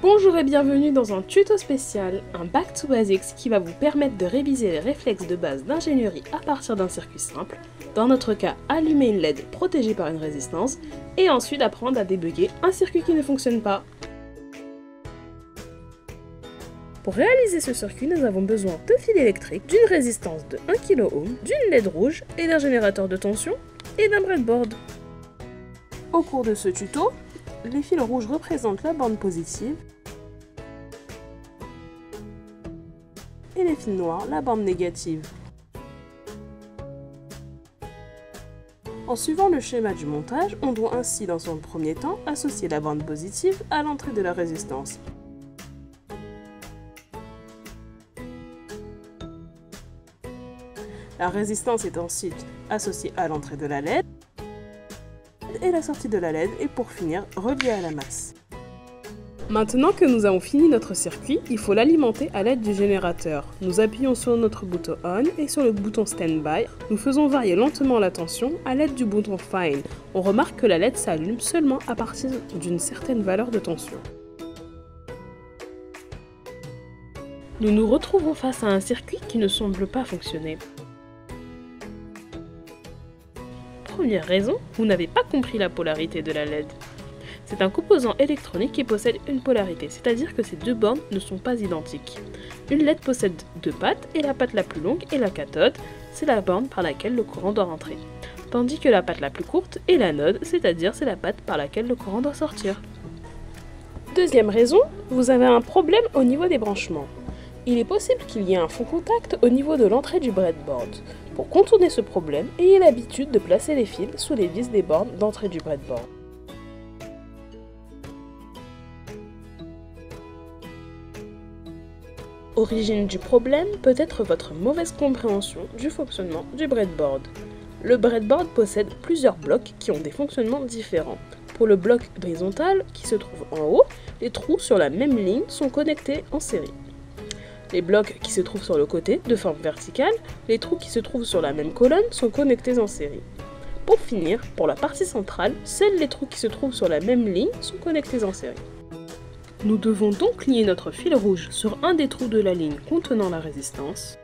Bonjour et bienvenue dans un tuto spécial, un Back to Basics qui va vous permettre de réviser les réflexes de base d'ingénierie à partir d'un circuit simple, dans notre cas allumer une LED protégée par une résistance, et ensuite apprendre à débugger un circuit qui ne fonctionne pas. Pour réaliser ce circuit, nous avons besoin de fils électriques, d'une résistance de 1 kΩ, d'une LED rouge et d'un générateur de tension et d'un breadboard. Au cours de ce tuto, les fils rouges représentent la bande positive et les fils noirs la bande négative. En suivant le schéma du montage, on doit ainsi dans un premier temps associer la bande positive à l'entrée de la résistance. La résistance est ensuite associée à l'entrée de la LED et la sortie de la LED est pour finir reliée à la masse. Maintenant que nous avons fini notre circuit, il faut l'alimenter à l'aide du générateur. Nous appuyons sur notre bouton ON et sur le bouton Standby. Nous faisons varier lentement la tension à l'aide du bouton Fine. On remarque que la LED s'allume seulement à partir d'une certaine valeur de tension. Nous nous retrouvons face à un circuit qui ne semble pas fonctionner. Première raison, vous n'avez pas compris la polarité de la LED. C'est un composant électronique qui possède une polarité, c'est-à-dire que ces deux bornes ne sont pas identiques. Une LED possède deux pattes, et la patte la plus longue est la cathode, c'est la borne par laquelle le courant doit rentrer. Tandis que la patte la plus courte est l'anode, c'est-à-dire c'est la patte par laquelle le courant doit sortir. Deuxième raison, vous avez un problème au niveau des branchements. Il est possible qu'il y ait un faux contact au niveau de l'entrée du breadboard. Pour contourner ce problème, ayez l'habitude de placer les fils sous les vis des bornes d'entrée du breadboard. Origine du problème peut être votre mauvaise compréhension du fonctionnement du breadboard. Le breadboard possède plusieurs blocs qui ont des fonctionnements différents. Pour le bloc horizontal qui se trouve en haut, les trous sur la même ligne sont connectés en série. Les blocs qui se trouvent sur le côté, de forme verticale, les trous qui se trouvent sur la même colonne sont connectés en série. Pour finir, pour la partie centrale, seuls les trous qui se trouvent sur la même ligne sont connectés en série. Nous devons donc lier notre fil rouge sur un des trous de la ligne contenant la résistance.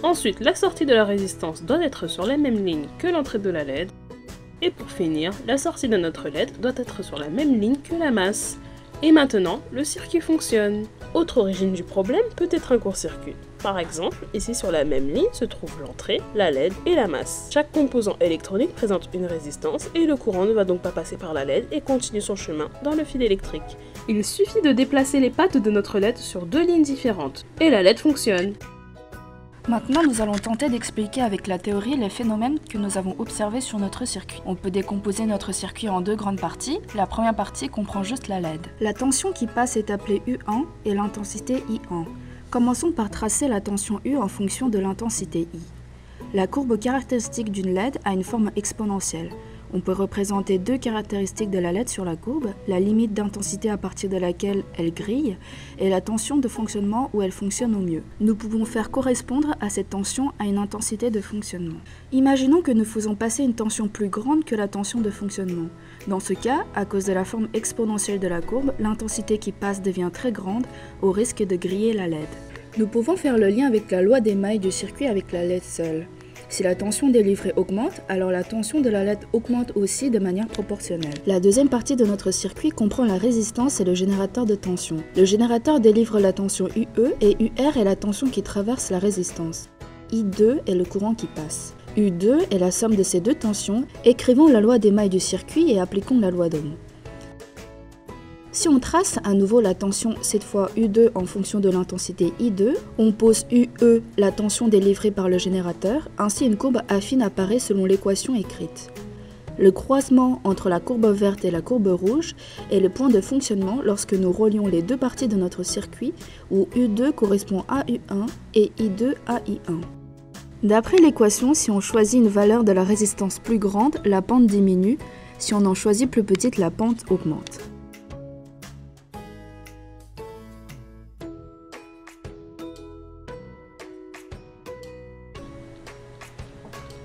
Ensuite, la sortie de la résistance doit être sur la même ligne que l'entrée de la LED. Et pour finir, la sortie de notre LED doit être sur la même ligne que la masse. Et maintenant, le circuit fonctionne. Autre origine du problème peut être un court-circuit. Par exemple, ici sur la même ligne se trouve l'entrée, la LED et la masse. Chaque composant électronique présente une résistance et le courant ne va donc pas passer par la LED et continue son chemin dans le fil électrique. Il suffit de déplacer les pattes de notre LED sur deux lignes différentes et la LED fonctionne. Maintenant, nous allons tenter d'expliquer avec la théorie les phénomènes que nous avons observés sur notre circuit. On peut décomposer notre circuit en deux grandes parties. La première partie comprend juste la LED. La tension qui passe est appelée U1 et l'intensité I1. Commençons par tracer la tension U en fonction de l'intensité I. La courbe caractéristique d'une LED a une forme exponentielle. On peut représenter deux caractéristiques de la LED sur la courbe, la limite d'intensité à partir de laquelle elle grille et la tension de fonctionnement où elle fonctionne au mieux. Nous pouvons faire correspondre à cette tension à une intensité de fonctionnement. Imaginons que nous faisons passer une tension plus grande que la tension de fonctionnement. Dans ce cas, à cause de la forme exponentielle de la courbe, l'intensité qui passe devient très grande au risque de griller la LED. Nous pouvons faire le lien avec la loi des mailles du circuit avec la LED seule. Si la tension délivrée augmente, alors la tension de la LED augmente aussi de manière proportionnelle. La deuxième partie de notre circuit comprend la résistance et le générateur de tension. Le générateur délivre la tension UE et UR est la tension qui traverse la résistance. I2 est le courant qui passe. U2 est la somme de ces deux tensions. Écrivons la loi des mailles du circuit et appliquons la loi d'Ohm. Si on trace à nouveau la tension, cette fois U2 en fonction de l'intensité I2, on pose UE, la tension délivrée par le générateur, ainsi une courbe affine apparaît selon l'équation écrite. Le croisement entre la courbe verte et la courbe rouge est le point de fonctionnement lorsque nous relions les deux parties de notre circuit où U2 correspond à U1 et I2 à I1. D'après l'équation, si on choisit une valeur de la résistance plus grande, la pente diminue, si on en choisit plus petite, la pente augmente.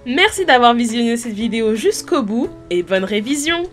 Merci d'avoir visionné cette vidéo jusqu'au bout et bonne révision!